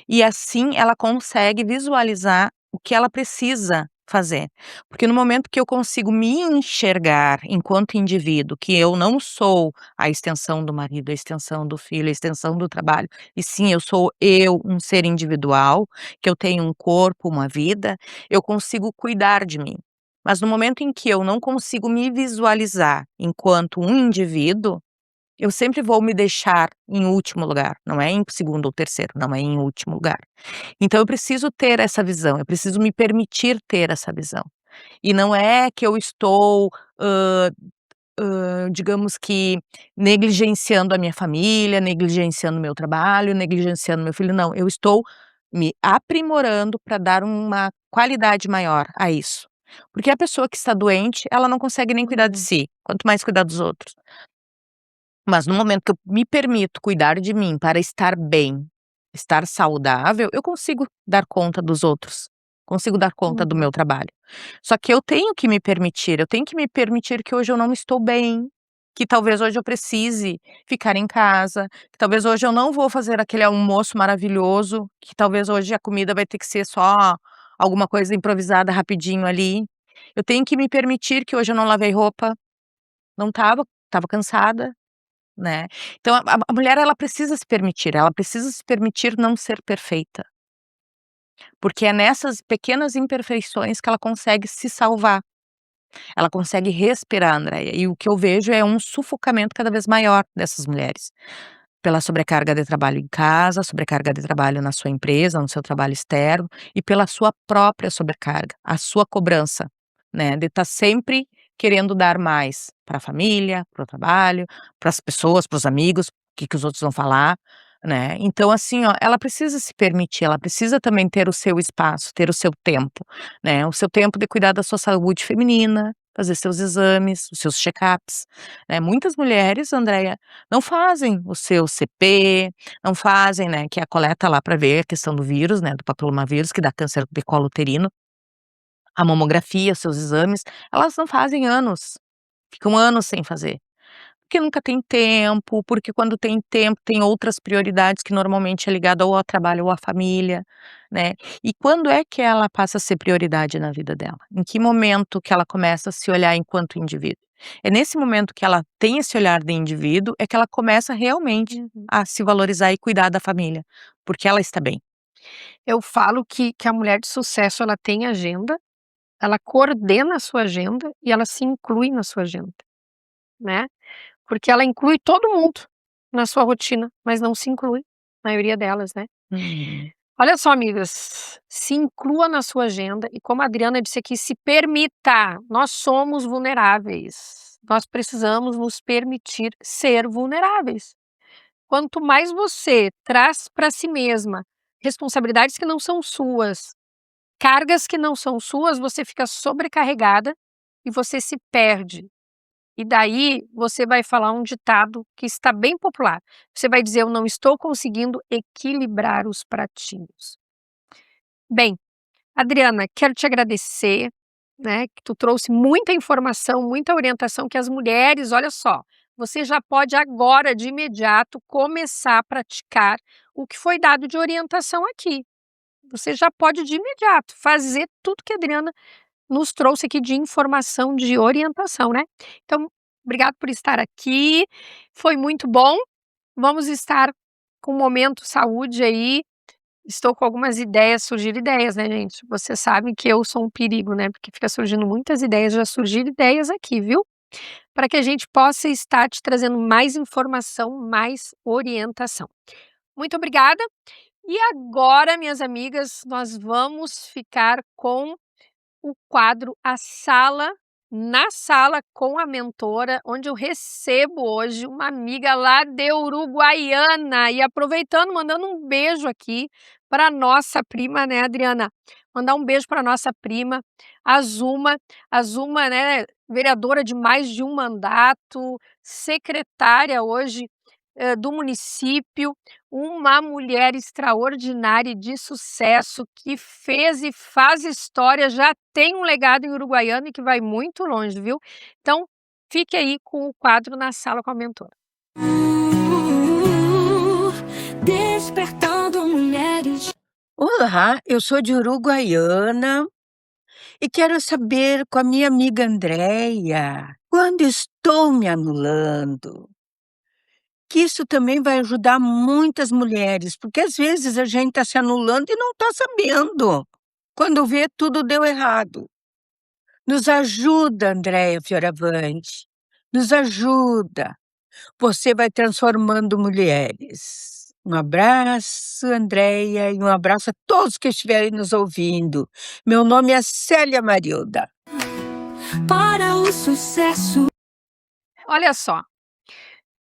E assim ela consegue visualizar o que ela precisa fazer. Porque no momento que eu consigo me enxergar enquanto indivíduo, que eu não sou a extensão do marido, a extensão do filho, a extensão do trabalho, e sim eu sou eu, um ser individual, que eu tenho um corpo, uma vida, eu consigo cuidar de mim. Mas no momento em que eu não consigo me visualizar enquanto um indivíduo, eu sempre vou me deixar em último lugar, não é em segundo ou terceiro, não, é em último lugar. Então eu preciso ter essa visão, eu preciso me permitir ter essa visão. E não é que eu estou, digamos que negligenciando a minha família, negligenciando o meu trabalho, negligenciando meu filho, não, eu estou me aprimorando para dar uma qualidade maior a isso. Porque a pessoa que está doente, ela não consegue nem cuidar de si, quanto mais cuidar dos outros. Mas no momento que eu me permito cuidar de mim para estar bem, estar saudável, eu consigo dar conta dos outros, consigo dar conta do meu trabalho. Só que eu tenho que me permitir, eu tenho que me permitir que hoje eu não estou bem, que talvez hoje eu precise ficar em casa, que talvez hoje eu não vou fazer aquele almoço maravilhoso, que talvez hoje a comida vai ter que ser só alguma coisa improvisada rapidinho ali. Eu tenho que me permitir que hoje eu não lavei roupa, não estava cansada, né. Então a mulher ela precisa se permitir não ser perfeita. Porque é nessas pequenas imperfeições que ela consegue se salvar, ela consegue respirar, Andréia, e o que eu vejo é um sufocamento cada vez maior dessas mulheres. Pela sobrecarga de trabalho em casa, sobrecarga de trabalho na sua empresa, no seu trabalho externo, e pela sua própria sobrecarga, a sua cobrança, né, de estar sempre querendo dar mais para a família, para o trabalho, para as pessoas, para os amigos, o que que os outros vão falar, né. Então assim, ó, ela precisa se permitir, ela precisa também ter o seu espaço, ter o seu tempo, né, o seu tempo de cuidar da sua saúde feminina, fazer seus exames, os seus check-ups, né. Muitas mulheres, Andréia, não fazem o seu CP, não fazem, né, que é a coleta lá para ver a questão do vírus, né, do papilomavírus que dá câncer de colo uterino, a mamografia, seus exames, elas não fazem anos, ficam anos sem fazer. Porque nunca tem tempo, porque quando tem tempo tem outras prioridades que normalmente é ligada ou ao trabalho ou à família, né. E quando é que ela passa a ser prioridade na vida dela? Em que momento que ela começa a se olhar enquanto indivíduo? É nesse momento que ela tem esse olhar de indivíduo, é que ela começa realmente a se valorizar e cuidar da família, porque ela está bem. Eu falo que a mulher de sucesso, ela tem agenda, ela coordena a sua agenda e ela se inclui na sua agenda, né, porque ela inclui todo mundo na sua rotina, mas não se inclui, a maioria delas, né. Uhum. Olha só, amigas, se inclua na sua agenda e como a Adriana disse aqui, se permita, nós somos vulneráveis, nós precisamos nos permitir ser vulneráveis. Quanto mais você traz para si mesma responsabilidades que não são suas, cargas que não são suas, você fica sobrecarregada e você se perde. E daí você vai falar um ditado que está bem popular. Você vai dizer: "Eu não estou conseguindo equilibrar os pratinhos". Bem, Adriana, quero te agradecer, né, que tu trouxe muita informação, muita orientação que as mulheres, olha só, você já pode agora, de imediato, começar a praticar o que foi dado de orientação aqui. Você já pode, de imediato, fazer tudo que a Adriana nos trouxe aqui de informação, de orientação, né. Então, obrigado por estar aqui, foi muito bom. Vamos estar com o Momento Saúde aí. Estou com algumas ideias, surgir ideias, né, gente. Vocês sabem que eu sou um perigo, né, porque fica surgindo muitas ideias, já surgiram ideias aqui, viu. Para que a gente possa estar te trazendo mais informação, mais orientação. Muito obrigada. E agora, minhas amigas, nós vamos ficar com o quadro A Sala na Sala com a Mentora, onde eu recebo hoje uma amiga lá de Uruguaiana. E aproveitando, mandando um beijo aqui para nossa prima, né, Adriana? Mandar um beijo para nossa prima, Azuma. Azuma, né, vereadora de mais de um mandato, secretária hoje do município, uma mulher extraordinária e de sucesso que fez e faz história, já tem um legado em Uruguaiana e que vai muito longe, viu. Então, fique aí com o quadro Na Sala com a Mentora. Despertando mulheres. Olá, eu sou de Uruguaiana e quero saber com a minha amiga Andréia, quando estou me anulando? Que isso também vai ajudar muitas mulheres, porque às vezes a gente está se anulando e não está sabendo. Quando vê, tudo deu errado. Nos ajuda, Andréia Fioravante. Nos ajuda. Você vai transformando mulheres. Um abraço, Andréia, e um abraço a todos que estiverem nos ouvindo. Meu nome é Célia Marilda. Para o sucesso. Olha só,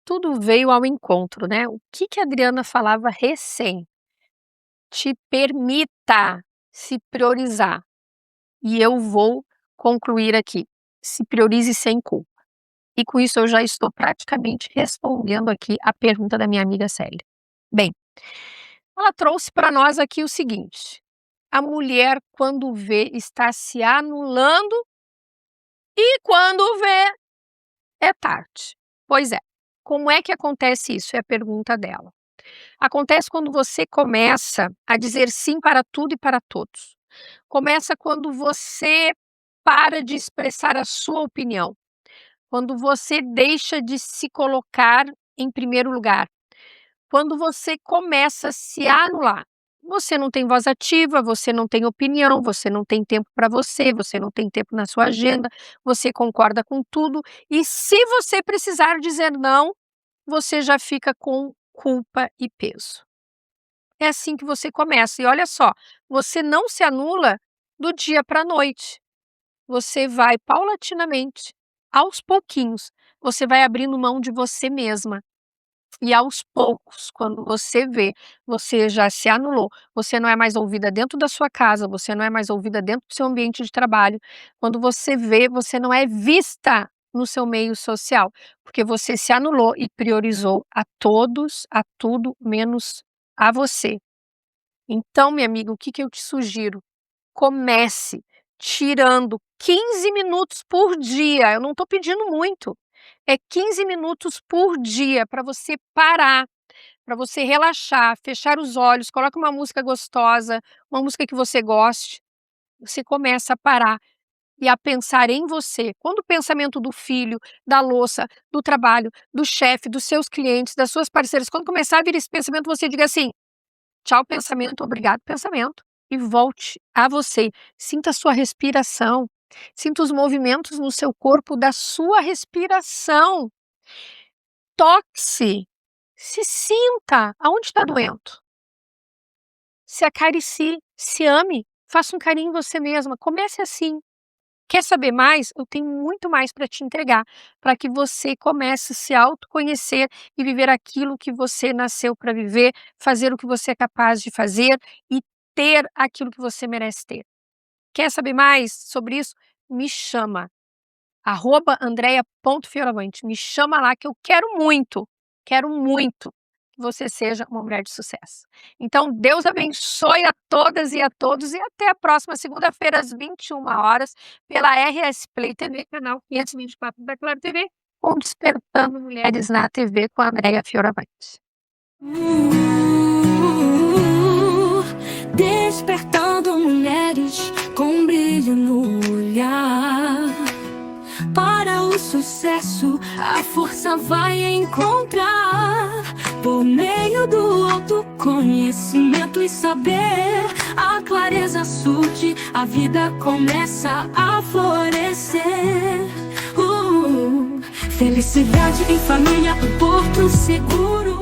tudo veio ao encontro, né. O que a Adriana falava recém? Te permita se priorizar. E eu vou concluir aqui, se priorize sem culpa. E com isso eu já estou praticamente respondendo aqui a pergunta da minha amiga Célia. Bem, ela trouxe para nós aqui o seguinte: a mulher, quando vê, está se anulando e quando vê, é tarde. Pois é. Como é que acontece isso? É a pergunta dela. Acontece quando você começa a dizer sim para tudo e para todos. Começa quando você para de expressar a sua opinião. Quando você deixa de se colocar em primeiro lugar. Quando você começa a se anular. Você não tem voz ativa, você não tem opinião, você não tem tempo para você, você não tem tempo na sua agenda, você concorda com tudo e se você precisar dizer não, você já fica com culpa e peso. É assim que você começa e olha só, você não se anula do dia para a noite. Você vai paulatinamente, aos pouquinhos, você vai abrindo mão de você mesma. E aos poucos, quando você vê, você já se anulou, você não é mais ouvida dentro da sua casa, você não é mais ouvida dentro do seu ambiente de trabalho. Quando você vê, você não é vista no seu meio social, porque você se anulou e priorizou a todos, a tudo, menos a você. Então, minha amiga, o que eu te sugiro? Comece tirando 15 minutos por dia, eu não estou pedindo muito, é 15 minutos por dia para você parar, para você relaxar, fechar os olhos, coloca uma música gostosa, uma música que você goste, você começa a parar e a pensar em você. Quando o pensamento do filho, da louça, do trabalho, do chefe, dos seus clientes, das suas parceiras, quando começar a vir esse pensamento, você diga assim: tchau, pensamento, obrigado, pensamento, e volte a você. Sinta a sua respiração, sinta os movimentos no seu corpo da sua respiração. Toque-se, se sinta aonde está doendo. Se acaricie, se ame, faça um carinho em você mesma, comece assim. Quer saber mais? Eu tenho muito mais para te entregar, para que você comece a se autoconhecer e viver aquilo que você nasceu para viver, fazer o que você é capaz de fazer e ter aquilo que você merece ter. Quer saber mais sobre isso? Me chama, @andrea.fioravante. Me chama lá que eu quero muito que você seja uma mulher de sucesso. Então, Deus abençoe a todas e a todos e até a próxima segunda-feira às 21h pela RS Play TV, canal 524 da Claro TV, com Despertando Mulheres na TV com a Andrea Fioravante. Despertando mulheres com brilho no olhar. Para o sucesso, a força vai encontrar. Por meio do autoconhecimento e saber, a clareza surge, a vida começa a florescer. Felicidade em família, um porto seguro.